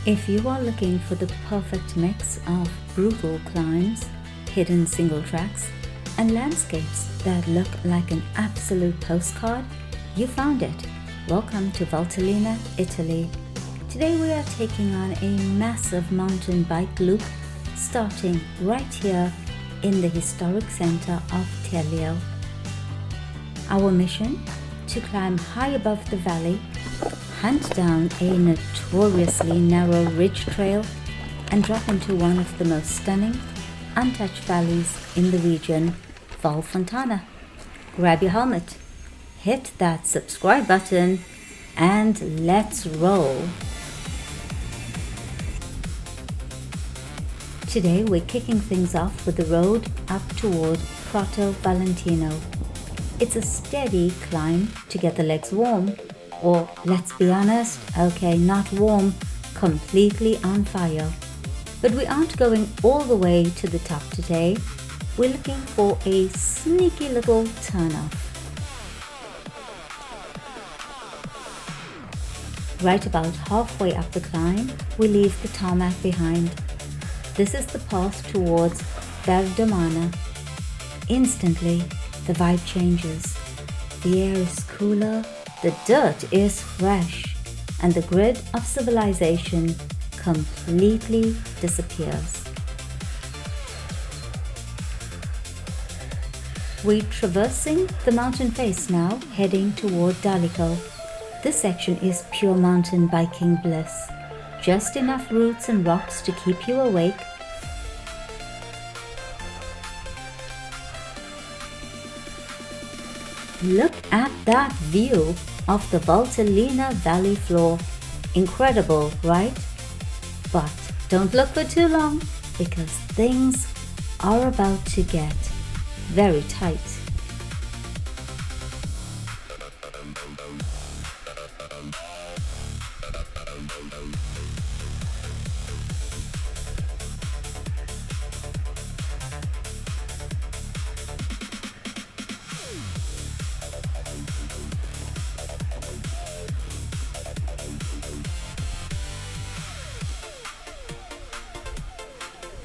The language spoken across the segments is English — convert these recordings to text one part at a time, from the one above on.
If you are looking for the perfect mix of brutal climbs, hidden single tracks, and landscapes that look like an absolute postcard, you found it. Welcome to Valtellina, Italy. Today we are taking on a massive mountain bike loop starting right here in the historic center of Teglio. Our mission? To climb high above the valley, hunt down a notoriously narrow ridge trail, and drop into one of the most stunning, untouched valleys in the region, Val Fontana. Grab your helmet, hit that subscribe button, and let's roll. Today we're kicking things off with the road up toward Prato Valentino. It's a steady climb to get the legs warm, or let's be honest, okay, not warm, completely on fire. But we aren't going all the way to the top today. We're looking for a sneaky little turn-off. Right about halfway up the climb, we leave the tarmac behind. This is the path towards Verdomana. Instantly, the vibe changes. The air is cooler, the dirt is fresh, and the grid of civilization completely disappears. We're traversing the mountain face now, heading toward Dalico. This section is pure mountain biking bliss. Just enough roots and rocks to keep you awake. Look at that view of the Valtellina valley floor. Incredible, right? But don't look for too long, because things are about to get very tight.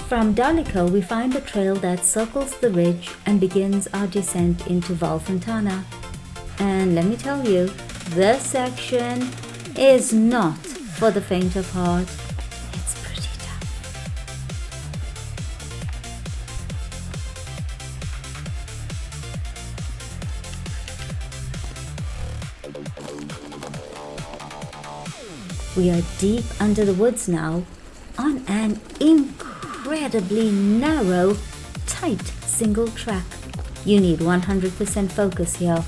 From Dalico, we find a trail that circles the ridge and begins our descent into Val Fontana. And let me tell you, this section is not for the faint of heart. It's pretty tough. We are deep under the woods now, on an incredibly narrow, tight single track. You need 100% focus here.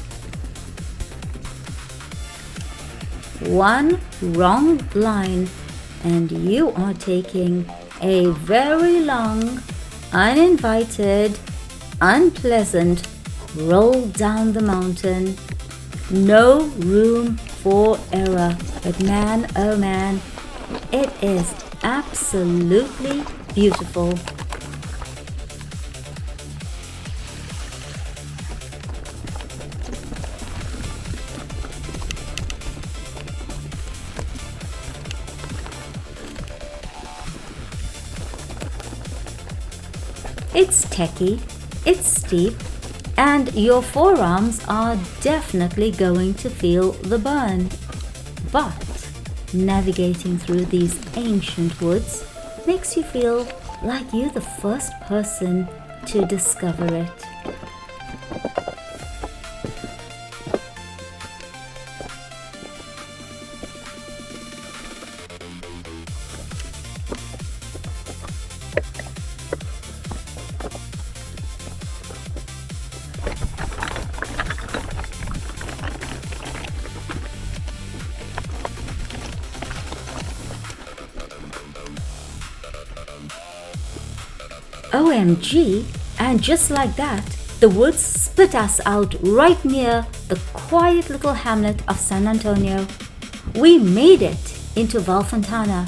One wrong line and you are taking a very long, uninvited, unpleasant roll down the mountain. No room for error. But man, oh man, it is absolutely beautiful. It's techy, it's steep, and your forearms are definitely going to feel the burn. But navigating through these ancient woods makes you feel like you're the first person to discover it. OMG, and just like that, the woods split us out right near the quiet little hamlet of San Antonio. We made it into Val Fontana.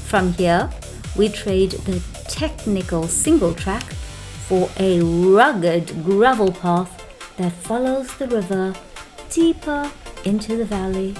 From here, we trade the technical single track for a rugged gravel path that follows the river deeper into the valley.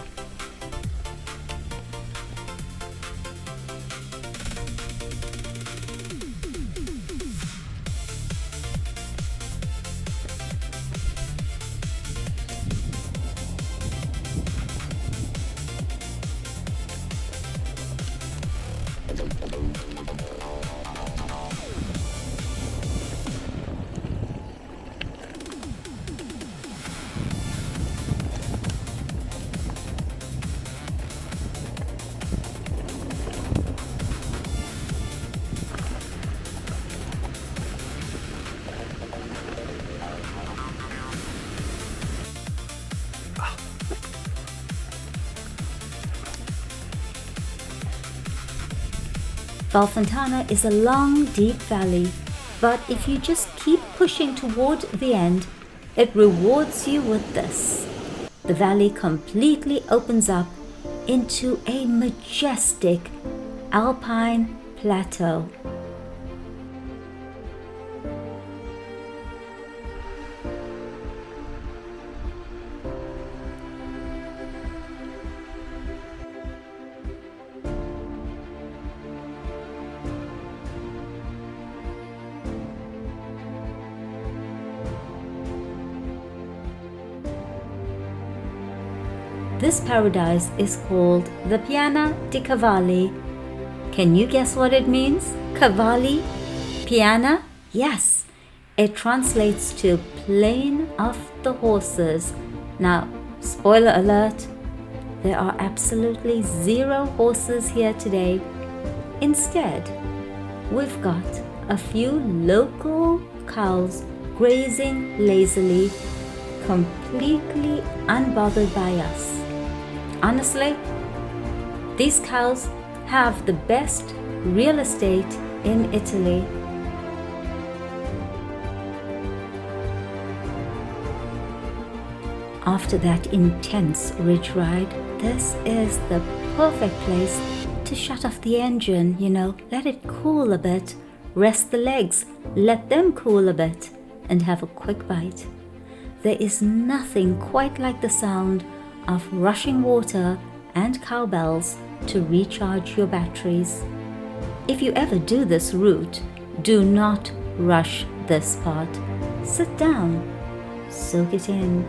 Val Fontana is a long, deep valley, but if you just keep pushing toward the end, it rewards you with this. The valley completely opens up into a majestic Alpine plateau. This paradise is called the Piana di Cavalli. Can you guess what it means? Cavalli? Piana? Yes, it translates to plain of the horses. Now, spoiler alert, there are absolutely 0 horses here today. Instead, we've got a few local cows grazing lazily, completely unbothered by us. Honestly, these cows have the best real estate in Italy. After that intense ridge ride, this is the perfect place to shut off the engine, let it cool a bit, rest the legs, let them cool a bit, and have a quick bite. There is nothing quite like the sound of rushing water and cowbells to recharge your batteries. If you ever do this route, do not rush this part. Sit down, soak it in.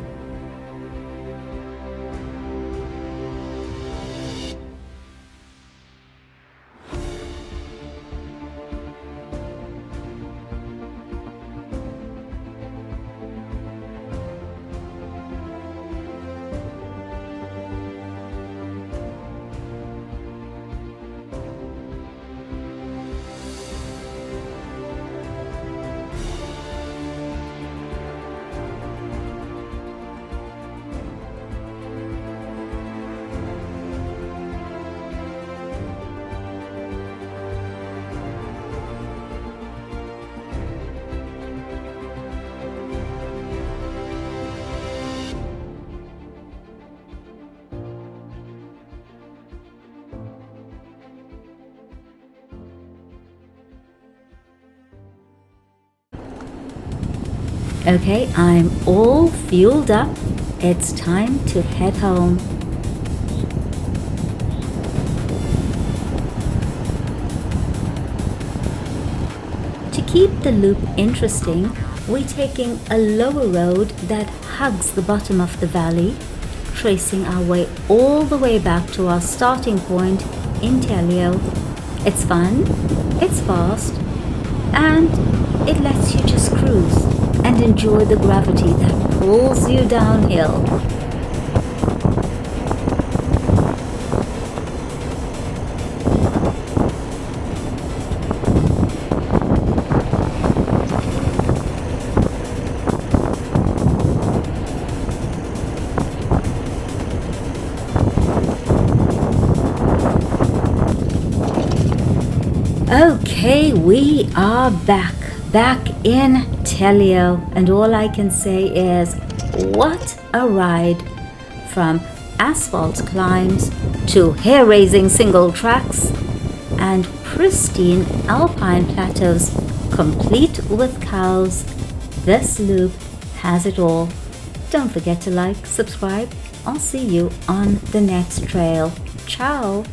Okay, I'm all fueled up. It's time to head home. To keep the loop interesting, we're taking a lower road that hugs the bottom of the valley, tracing our way all the way back to our starting point in Teglio. It's fun, it's fast, and it lets you just cruise and enjoy the gravity that pulls you downhill. Okay, we are back in Teglio, and all I can say is what a ride. From asphalt climbs to hair-raising single tracks and pristine alpine plateaus complete with cows, this loop has it all. Don't forget to like, subscribe. I'll see you on the next trail. Ciao!